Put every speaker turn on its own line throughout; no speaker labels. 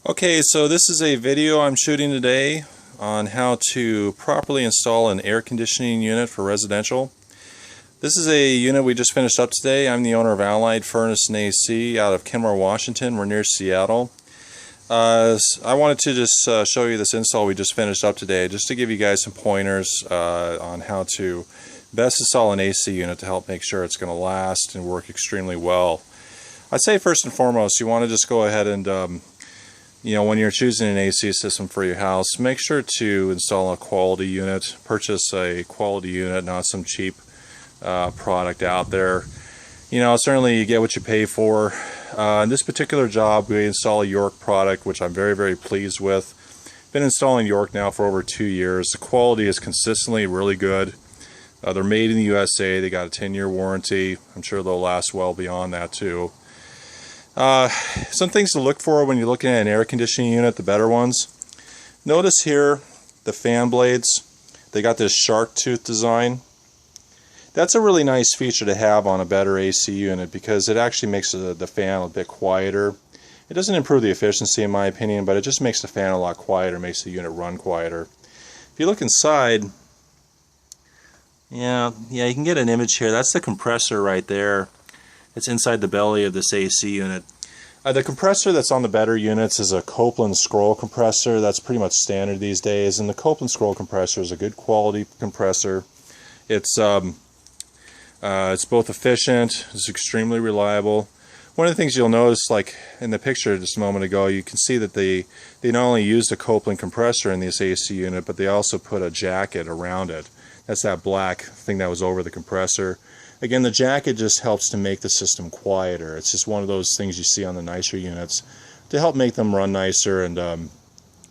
Okay, so this is a video I'm shooting today on how to properly install an air conditioning unit for residential. This is a unit we just finished up today. I'm the owner of Allied Furnace and AC out of Kenmore, Washington. We're near Seattle. I wanted to just show you this install we just finished up today, just to give you guys some pointers on how to best install an AC unit to help make sure it's going to last and work extremely well. I'd say first and foremost, you want to just go ahead and when you're choosing an AC system for your house, make sure to install a quality unit. Purchase a quality unit, not some cheap product out there. Certainly you get what you pay for. In this particular job, we install a York product, which I'm very, very pleased with. Been installing York now for over 2 years. The quality is consistently really good. They're made in the USA. They got a 10-year warranty. I'm sure they'll last well beyond that too. Some things to look for when you're looking at an air conditioning unit, the better ones. Notice here the fan blades. They got this shark tooth design. That's a really nice feature to have on a better AC unit because it actually makes the fan a bit quieter. It doesn't improve the efficiency in my opinion, but it just makes the fan a lot quieter, makes the unit run quieter. If you look inside, yeah, you can get an image here. That's the compressor right there. It's inside the belly of this AC unit. The compressor that's on the better units is a Copeland scroll compressor. That's pretty much standard these days, and the Copeland scroll compressor is a good quality compressor. It's both efficient, it's extremely reliable. One of the things you'll notice, like in the picture just a moment ago, you can see that they not only used a Copeland compressor in this AC unit, but they also put a jacket around it. That's that black thing that was over the compressor. Again, the jacket just helps to make the system quieter. It's just one of those things you see on the nicer units to help make them run nicer and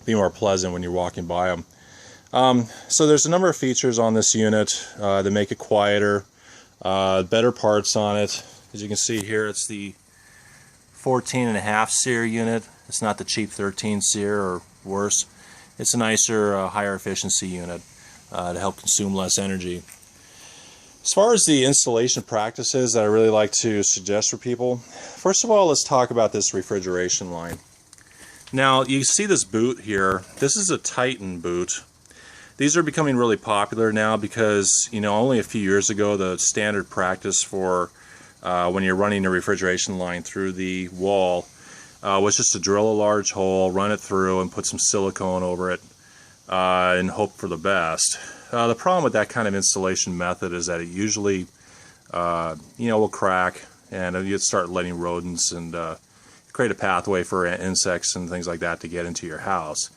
be more pleasant when you're walking by them. So there's a number of features on this unit that make it quieter. Better parts on it. As you can see here, it's the 14.5 SEER unit. It's not the cheap 13 SEER or worse. It's a nicer, higher efficiency unit to help consume less energy. As far as the installation practices that I really like to suggest for people, first of all, let's talk about this refrigeration line. Now, you see this boot here. This is a Titan boot. These are becoming really popular now because, only a few years ago, the standard practice for when you're running a refrigeration line through the wall was just to drill a large hole, run it through, and put some silicone over it and hope for the best. The problem with that kind of installation method is that it usually, will crack and you start letting rodents and create a pathway for insects and things like that to get into your house.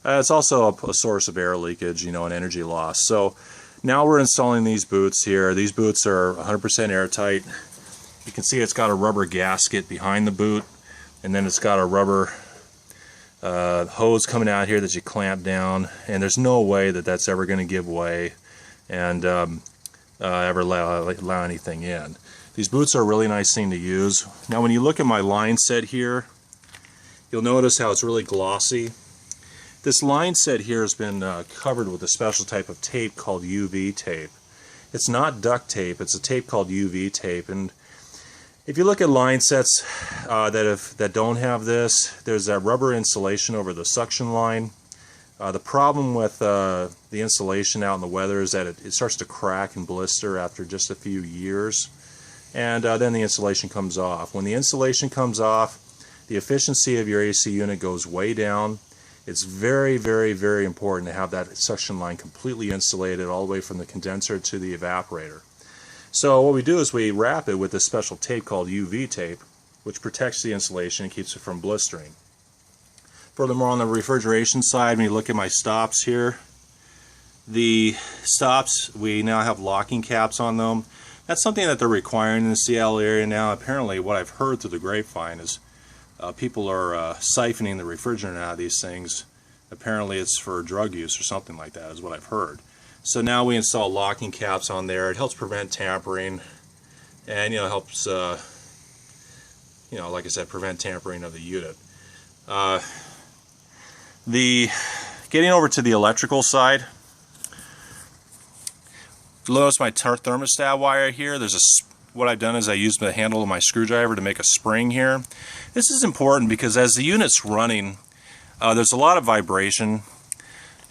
It's also a source of air leakage, and energy loss. So now we're installing these boots here. These boots are 100% airtight. You can see it's got a rubber gasket behind the boot, and then it's got a rubber hose coming out here that you clamp down, and there's no way that that's ever going to give way and ever allow anything in. These boots are a really nice thing to use. Now when you look at my line set here, you'll notice how it's really glossy. This line set here has been covered with a special type of tape called UV tape. It's not duct tape, it's a tape called UV tape, and if you look at line sets that don't have this, there's that rubber insulation over the suction line. The problem with the insulation out in the weather is that it starts to crack and blister after just a few years, and then the insulation comes off. When the insulation comes off, the efficiency of your AC unit goes way down. It's very, very, very important to have that suction line completely insulated all the way from the condenser to the evaporator. So what we do is we wrap it with this special tape called UV tape, which protects the insulation and keeps it from blistering. Furthermore, on the refrigeration side, when you look at my stops here, the stops, we now have locking caps on them. That's something that they're requiring in the Seattle area now. Apparently, what I've heard through the grapevine is people are siphoning the refrigerant out of these things. Apparently it's for drug use or something like that is what I've heard. So now we install locking caps on there. It helps prevent tampering and helps like I said, prevent tampering of the unit. Getting over to the electrical side, notice my thermostat wire here. What I've done is I used the handle of my screwdriver to make a spring here. This is important because as the unit's running, There's a lot of vibration,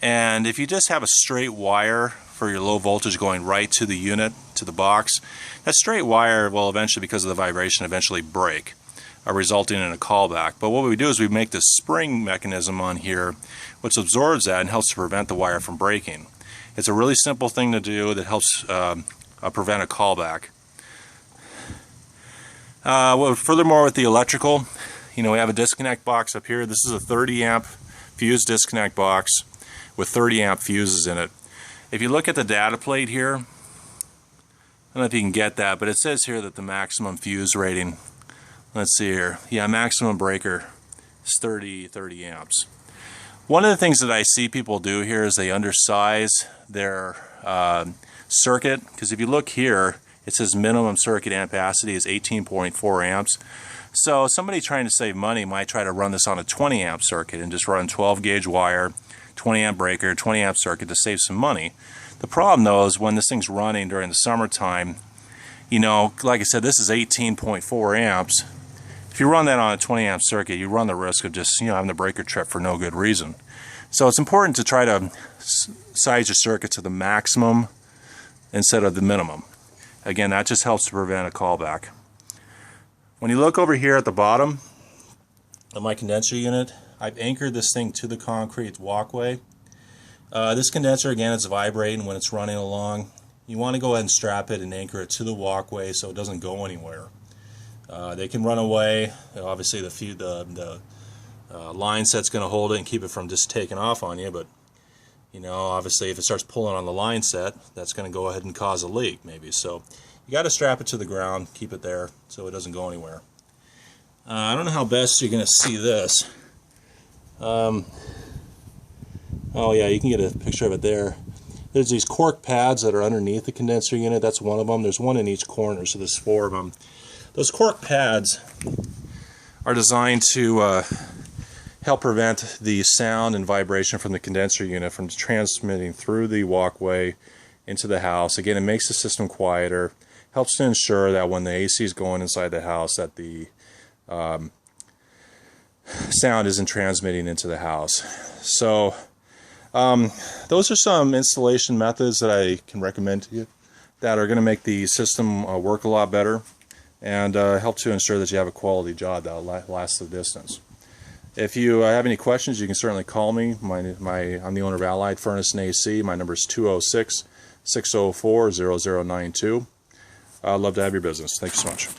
and if you just have a straight wire for your low voltage going right to the unit, to the box, that straight wire will eventually, because of the vibration, eventually break, resulting in a callback. But what we do is we make this spring mechanism on here which absorbs that and helps to prevent the wire from breaking. It's a really simple thing to do that helps prevent a callback. Furthermore, with the electrical, we have a disconnect box up here. This is a 30 amp fuse disconnect box with 30 amp fuses in it. If you look at the data plate here, I don't know if you can get that, but it says here that the maximum fuse rating, let's see here, yeah, maximum breaker is 30 amps. One of the things that I see people do here is they undersize their circuit, because if you look here, it says minimum circuit ampacity is 18.4 amps. So somebody trying to save money might try to run this on a 20 amp circuit and just run 12 gauge wire, 20 amp breaker, 20 amp circuit to save some money. The problem though is when this thing's running during the summertime, like I said, this is 18.4 amps. If you run that on a 20 amp circuit, you run the risk of just having the breaker trip for no good reason. So it's important to try to size your circuit to the maximum instead of the minimum. Again, that just helps to prevent a callback. When you look over here at the bottom of my condenser unit, I've anchored this thing to the concrete walkway. This condenser, again, it's vibrating when it's running along. You want to go ahead and strap it and anchor it to the walkway so it doesn't go anywhere. They can run away. Obviously, the line set's going to hold it and keep it from just taking off on you, but obviously if it starts pulling on the line set, that's going to go ahead and cause a leak maybe. So you got to strap it to the ground, keep it there so it doesn't go anywhere. I don't know how best you're going to see this. Oh yeah, you can get a picture of it there. There's these cork pads that are underneath the condenser unit. That's one of them. There's one in each corner, so there's 4 of them. Those cork pads are designed to help prevent the sound and vibration from the condenser unit from transmitting through the walkway into the house. Again, it makes the system quieter, helps to ensure that when the AC is going inside the house that the sound isn't transmitting into the house. So those are some installation methods that I can recommend to you that are going to make the system work a lot better and help to ensure that you have a quality job that will last the distance. If you have any questions, you can certainly call me. I'm the owner of Allied Furnace and AC. My number is 206-604-0092. I'd love to have your business. Thank you so much.